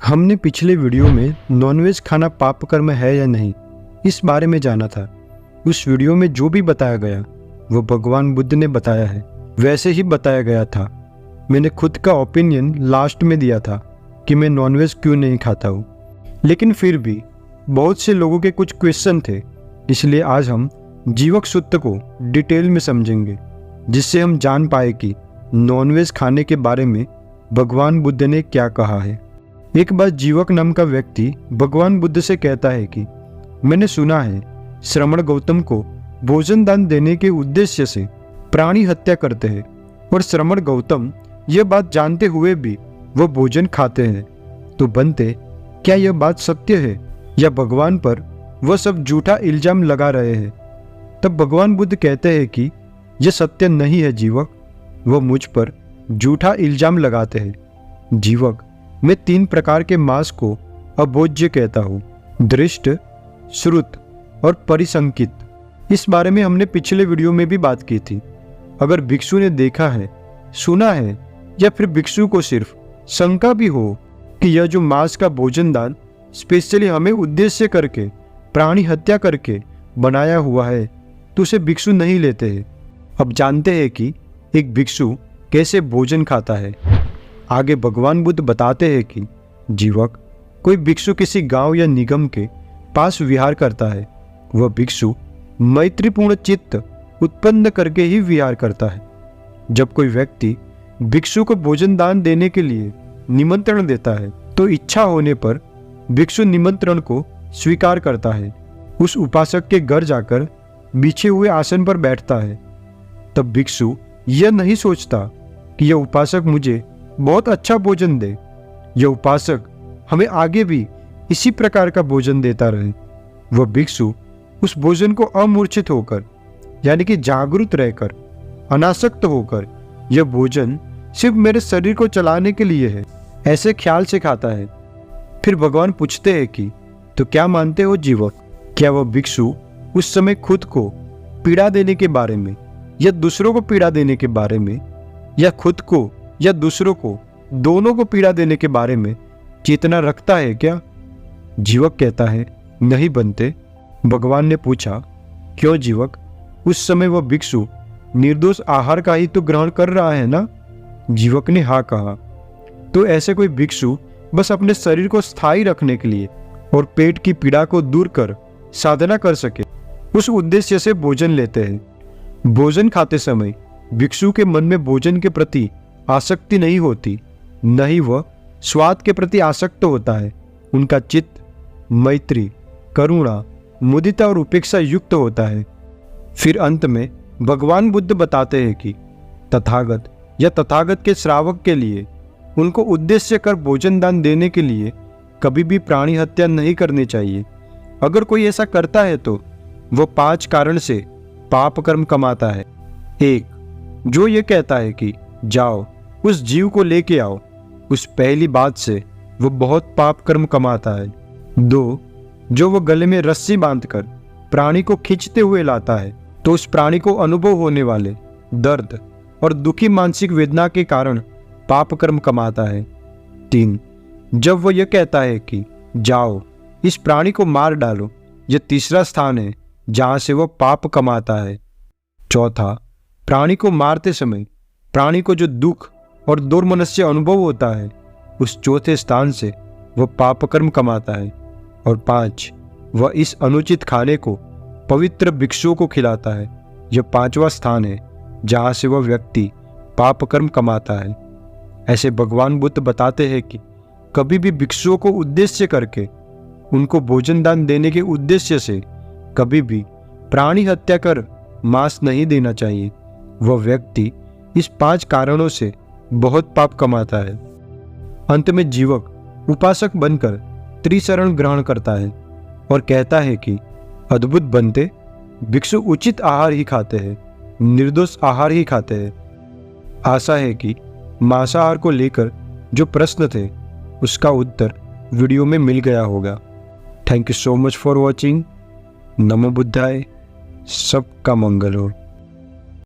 हमने पिछले वीडियो में नॉनवेज खाना पाप कर्म है या नहीं इस बारे में जाना था। उस वीडियो में जो भी बताया गया वो भगवान बुद्ध ने बताया है, वैसे ही बताया गया था। मैंने खुद का ओपिनियन लास्ट में दिया था कि मैं नॉनवेज क्यों नहीं खाता हूँ, लेकिन फिर भी बहुत से लोगों के कुछ क्वेश्चन थे, इसलिए आज हम जीवक सूत्र को डिटेल में समझेंगे, जिससे हम जान पाए कि नॉनवेज खाने के बारे में भगवान बुद्ध ने क्या कहा है। एक बार जीवक नाम का व्यक्ति भगवान बुद्ध से कहता है कि मैंने सुना है श्रमण गौतम को भोजन दान देने के उद्देश्य से प्राणी हत्या करते हैं, और श्रमण गौतम यह बात जानते हुए भी वो भोजन खाते हैं। तो बनते, क्या यह बात सत्य है या भगवान पर वह सब झूठा इल्जाम लगा रहे हैं? तब भगवान बुद्ध कहते हैं कि यह सत्य नहीं है जीवक, वह मुझ पर झूठा इल्जाम लगाते हैं। जीवक, मैं 3 प्रकार के मांस को अभोज्य कहता हूँ, दृष्ट, श्रुत और परिसंकित। इस बारे में हमने पिछले वीडियो में भी बात की थी। अगर भिक्षु ने देखा है, सुना है, या फिर भिक्षु को सिर्फ शंका भी हो कि यह जो मांस का भोजन दान स्पेशली हमें उद्देश्य करके प्राणी हत्या करके बनाया हुआ है, तो उसे भिक्षु नहीं लेते हैं। अब जानते हैं कि एक भिक्षु कैसे भोजन खाता है। आगे भगवान बुद्ध बताते हैं कि जीवक, कोई भिक्षु किसी गांव या निगम के पास विहार करता है, वह भिक्षु मैत्रीपूर्ण चित्त उत्पन्न करके ही विहार करता है। जब कोई व्यक्ति भिक्षु को भोजन दान देने के लिए निमंत्रण देता है, तो इच्छा होने पर भिक्षु निमंत्रण को स्वीकार करता है। उस उपासक के घर जाकर बिछे हुए आसन पर बैठता है। तब भिक्षु यह नहीं सोचता कि यह उपासक मुझे बहुत अच्छा भोजन दे, यह उपासक हमें आगे भी इसी प्रकार का भोजन देता रहे। वह भिक्षु उस भोजन को अमूर्छित होकर, यानी कि जागरूक रहकर, अनासक्त होकर, यह भोजन सिर्फ मेरे शरीर को चलाने के लिए है, ऐसे ख्याल से खाता है। फिर भगवान पूछते हैं कि तो क्या मानते हो जीवक, क्या वह भिक्षु उस समय खुद को पीड़ा देने के बारे में या दूसरों को पीड़ा देने के बारे में, या खुद को या दूसरों को, दोनों को पीड़ा देने के बारे में चेतना रखता है क्या? जीवक कहता है, नहीं बनते। भगवान ने पूछा, क्यों जीवक, उस समय वह भिक्षु निर्दोष आहार का ही तो ग्रहण कर रहा है ना? जीवक ने हाँ कहा। तो ऐसे कोई भिक्षु बस अपने शरीर को स्थायी रखने के लिए और पेट की पीड़ा को दूर कर साधना कर सके, उस उद्देश्य से भोजन लेते हैं। भोजन खाते समय भिक्षु के मन में भोजन के प्रति आसक्ति नहीं होती, न ही वह स्वाद के प्रति आसक्त होता है। उनका चित्त मैत्री, करुणा, मुदिता और उपेक्षा युक्त होता है। फिर अंत में भगवान बुद्ध बताते हैं कि तथागत या तथागत के श्रावक के लिए उनको उद्देश्य कर भोजन दान देने के लिए कभी भी प्राणी हत्या नहीं करनी चाहिए। अगर कोई ऐसा करता है तो वह 5 कारण से पाप कर्म कमाता है। 1. जो ये कहता है कि जाओ उस जीव को लेके आओ, उस पहली बात से वो बहुत पाप कर्म कमाता है। 2. जो वो गले में रस्सी बांधकर प्राणी को खींचते हुए लाता है, तो उस प्राणी को अनुभव होने वाले दर्द और दुखी मानसिक वेदना के कारण पाप कर्म कमाता है। 3. जब वो ये कहता है कि जाओ इस प्राणी को मार डालो, यह तीसरा स्थान है जहां से वो पाप कमाता है। 4. प्राणी को मारते समय प्राणी को जो दुख और दुर्मनस्य अनुभव होता है, उस चौथे स्थान से वह पाप कर्म कमाता है। और 5. वह इस अनुचित खाने को पवित्र भिक्षुओं को खिलाता है। यह 5वां स्थान है जहां से वह व्यक्ति पाप कर्म कमाता है। ऐसे भगवान बुद्ध बताते हैं कि कभी भी भिक्षुओं को उद्देश्य करके, उनको भोजन दान देने के उद्देश्य से कभी भी प्राणी हत्या कर मांस नहीं देना चाहिए। वह व्यक्ति इस 5 कारणों से बहुत पाप कमाता है। अंत में जीवक उपासक बनकर त्रिशरण ग्रहण करता है और कहता है कि अद्भुत बनते, भिक्षु उचित आहार ही खाते हैं, निर्दोष आहार ही खाते हैं। आशा है कि मांसाहार को लेकर जो प्रश्न थे उसका उत्तर वीडियो में मिल गया होगा। Thank you so much for watching. नमो बुद्धाय। सबका मंगल हो।